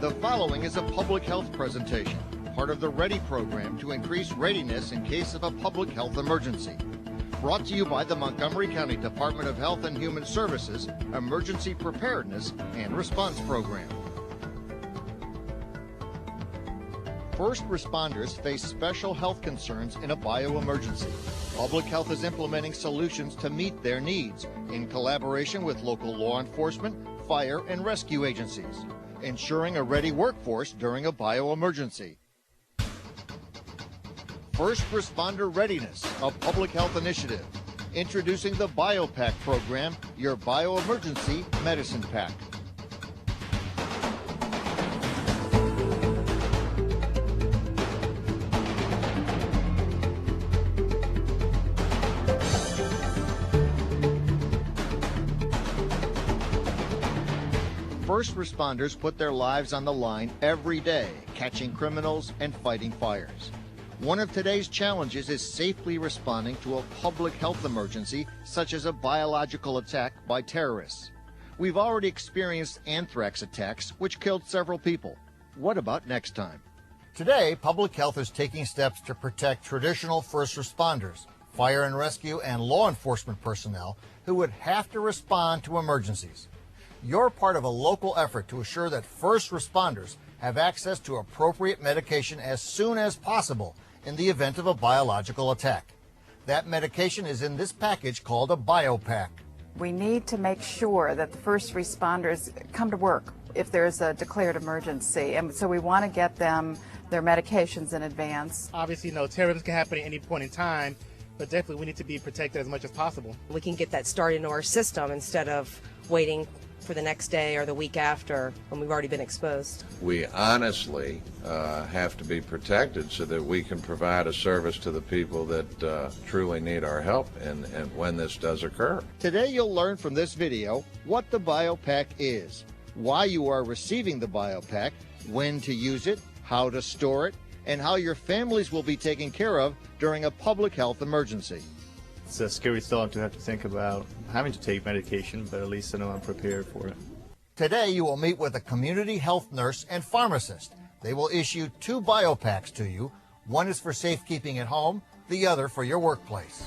The following is a public health presentation, part of the READY program to increase readiness in case of a public health emergency. Brought to you by the Montgomery County Department of Health and Human Services Emergency Preparedness and Response Program. First responders face special health concerns in a bioemergency. Public Health is implementing solutions to meet their needs in collaboration with local law enforcement, fire, and rescue agencies, ensuring a ready workforce during a bioemergency. First Responder Readiness, a public health initiative. Introducing the BioPack program, your bioemergency medicine pack. First responders put their lives on the line every day, catching criminals and fighting fires. One of today's challenges is safely responding to a public health emergency, such as a biological attack by terrorists. We've already experienced anthrax attacks, which killed several people. What about next time? Today, Public Health is taking steps to protect traditional first responders, fire and rescue, and law enforcement personnel who would have to respond to emergencies. You're part of a local effort to assure that first responders have access to appropriate medication as soon as possible in the event of a biological attack. That medication is in this package called a BioPack. We need to make sure that the first responders come to work if there's a declared emergency, and so we want to get them their medications in advance. Obviously, terrorism can happen at any point in time, but definitely we need to be protected as much as possible. We can get that started into our system instead of waiting for the next day or the week after when we've already been exposed. We honestly have to be protected so that we can provide a service to the people that truly need our help and when this does occur. Today you'll learn from this video what the BioPack is, why you are receiving the BioPack, when to use it, how to store it, and how your families will be taken care of during a public health emergency. It's a scary thought to have to think about having to take medication, but at least I know I'm prepared for it. Today you will meet with a community health nurse and pharmacist. They will issue 2 BioPacks to you. One is for safekeeping at home, the other for your workplace.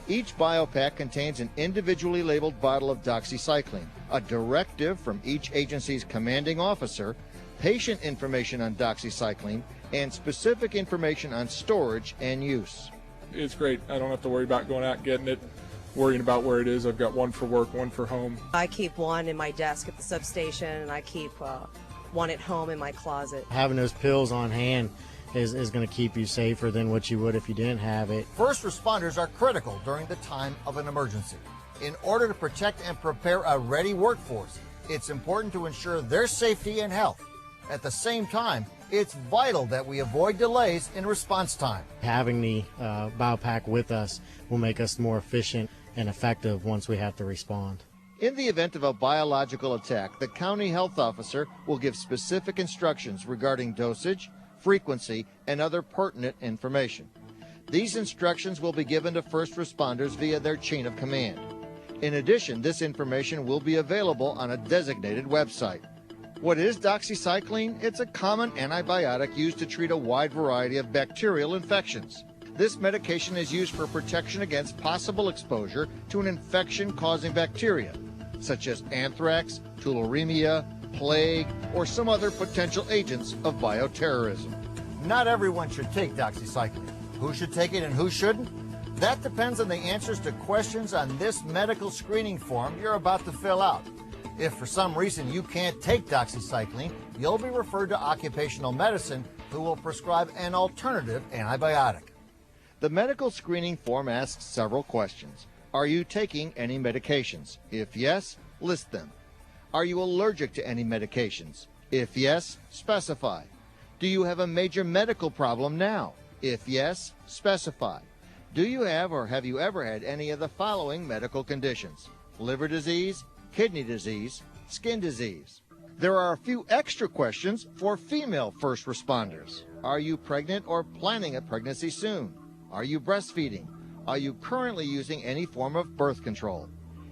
Each BioPack contains an individually labeled bottle of doxycycline, a directive from each agency's commanding officer, patient information on doxycycline, and specific information on storage and use. It's great. I don't have to worry about going out and getting it, worrying about where it is. I've got one for work, one for home. I keep one in my desk at the substation, and I keep one at home in my closet. Having those pills on hand is going to keep you safer than what you would if you didn't have it. First responders are critical during the time of an emergency. In order to protect and prepare a ready workforce, it's important to ensure their safety and health. At the same time, it's vital that we avoid delays in response time. Having the BioPack with us will make us more efficient and effective once we have to respond. In the event of a biological attack, the county health officer will give specific instructions regarding dosage, frequency, and other pertinent information. These instructions will be given to first responders via their chain of command. In addition, this information will be available on a designated website. What is doxycycline? It's a common antibiotic used to treat a wide variety of bacterial infections. This medication is used for protection against possible exposure to an infection-causing bacteria, such as anthrax, tularemia, plague, or some other potential agents of bioterrorism. Not everyone should take doxycycline. Who should take it and who shouldn't? That depends on the answers to questions on this medical screening form you're about to fill out. If for some reason you can't take doxycycline, you'll be referred to occupational medicine, who will prescribe an alternative antibiotic. The medical screening form asks several questions. Are you taking any medications? If yes, list them. Are you allergic to any medications? If yes, specify. Do you have a major medical problem now? If yes, specify. Do you have or have you ever had any of the following medical conditions? Liver disease, kidney disease, skin disease. There are a few extra questions for female first responders. Are you pregnant or planning a pregnancy soon? Are you breastfeeding? Are you currently using any form of birth control?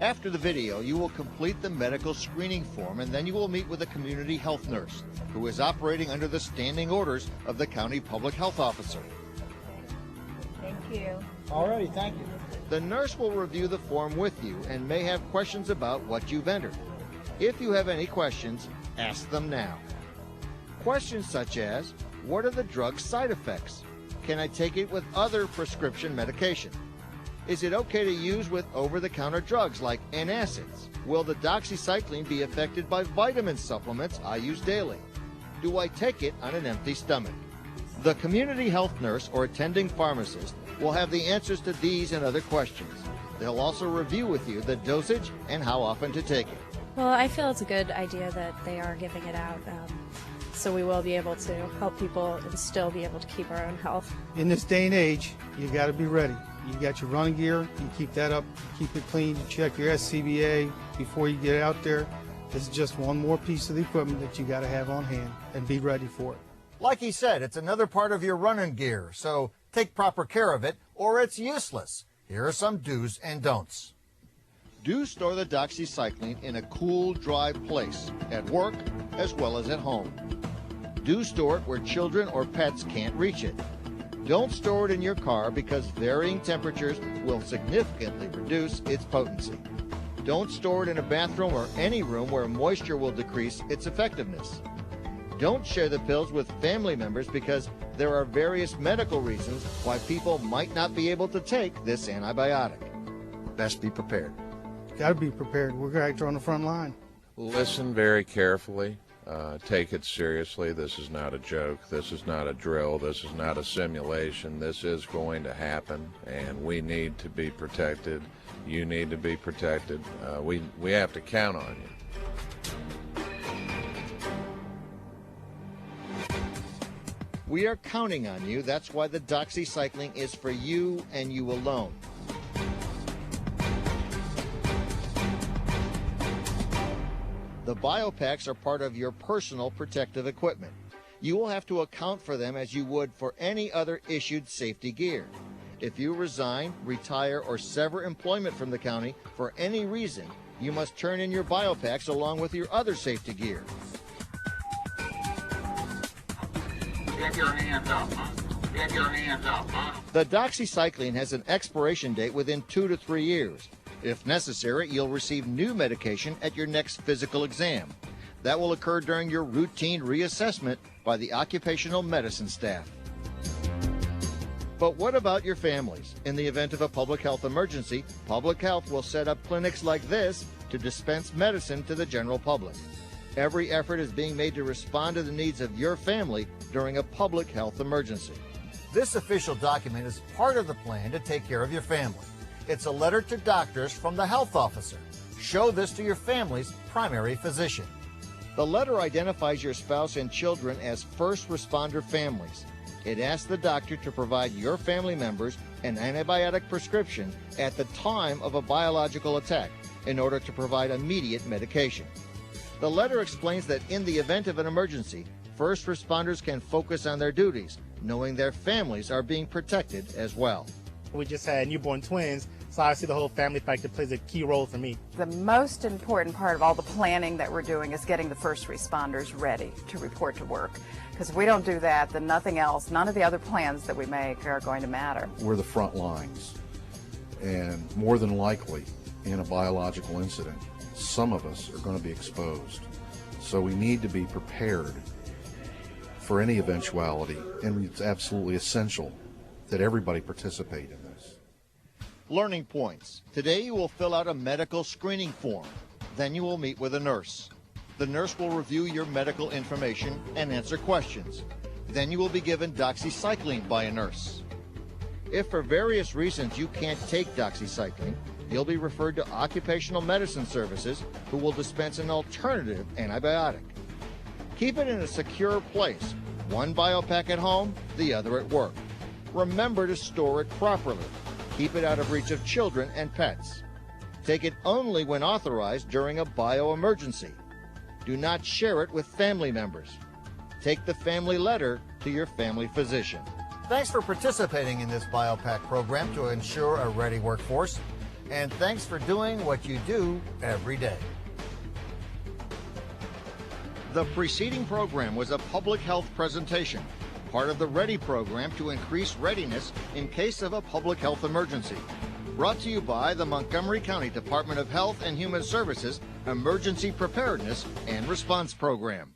After the video, you will complete the medical screening form, and then you will meet with a community health nurse who is operating under the standing orders of the county public health officer. Thank you. Alrighty, thank you. The nurse will review the form with you and may have questions about what you've entered. If you have any questions, ask them now. Questions such as, what are the drug side effects? Can I take it with other prescription medication? Is it okay to use with over-the-counter drugs like antacids? Will the doxycycline be affected by vitamin supplements I use daily? Do I take it on an empty stomach? The community health nurse or attending pharmacist will have the answers to these and other questions. They'll also review with you the dosage and how often to take it. Well, I feel it's a good idea that they are giving it out, so we will be able to help people and still be able to keep our own health. In this day and age, you got to be ready. You got your running gear, you keep that up, you keep it clean, you check your SCBA before you get out there. This is just one more piece of the equipment that you got to have on hand and be ready for it. Like he said, it's another part of your running gear, so take proper care of it or it's useless. Here are some do's and don'ts. Do store the doxycycline in a cool, dry place, at work as well as at home. Do store it where children or pets can't reach it. Don't store it in your car because varying temperatures will significantly reduce its potency. Don't store it in a bathroom or any room where moisture will decrease its effectiveness. Don't share the pills with family members because there are various medical reasons why people might not be able to take this antibiotic. Best be prepared. Got to be prepared. We're right there on the front line. Listen very carefully. Take it seriously. This is not a joke. This is not a drill. This is not a simulation. This is going to happen, and we need to be protected. You need to be protected. We have to count on you. We are counting on you. That's why the doxycycline is for you and you alone. The BioPaks are part of your personal protective equipment. You will have to account for them as you would for any other issued safety gear. If you resign, retire, or sever employment from the county for any reason, you must turn in your BioPaks along with your other safety gear. Get your hands up, huh? Get your hands up, huh? The doxycycline has an expiration date within 2 to 3 years. If necessary, you'll receive new medication at your next physical exam. That will occur during your routine reassessment by the occupational medicine staff. But what about your families? In the event of a public health emergency, public health will set up clinics like this to dispense medicine to the general public. Every effort is being made to respond to the needs of your family during a public health emergency. This official document is part of the plan to take care of your family. It's a letter to doctors from the health officer. Show this to your family's primary physician. The letter identifies your spouse and children as first responder families. It asks the doctor to provide your family members an antibiotic prescription at the time of a biological attack in order to provide immediate medication. The letter explains that in the event of an emergency, first responders can focus on their duties, knowing their families are being protected as well. We just had newborn twins, so obviously the whole family factor plays a key role for me. The most important part of all the planning that we're doing is getting the first responders ready to report to work. Because if we don't do that, then nothing else, none of the other plans that we make are going to matter. We're the front lines, and more than likely in a biological incident, some of us are going to be exposed. So we need to be prepared for any eventuality, and it's absolutely essential that everybody participate in this. Learning points. Today you will fill out a medical screening form. Then you will meet with a nurse. The nurse will review your medical information and answer questions. Then you will be given doxycycline by a nurse. If for various reasons you can't take doxycycline, you'll be referred to occupational medicine services who will dispense an alternative antibiotic. Keep it in a secure place. One BioPak at home, the other at work. Remember to store it properly. Keep it out of reach of children and pets. Take it only when authorized during a bioemergency. Do not share it with family members. Take the family letter to your family physician. Thanks for participating in this BioPak program to ensure a ready workforce. and thanks for doing what you do every day. The preceding program was a public health presentation, part of the READY program to increase readiness in case of a public health emergency. Brought to you by the Montgomery County Department of Health and Human Services Emergency Preparedness and Response Program.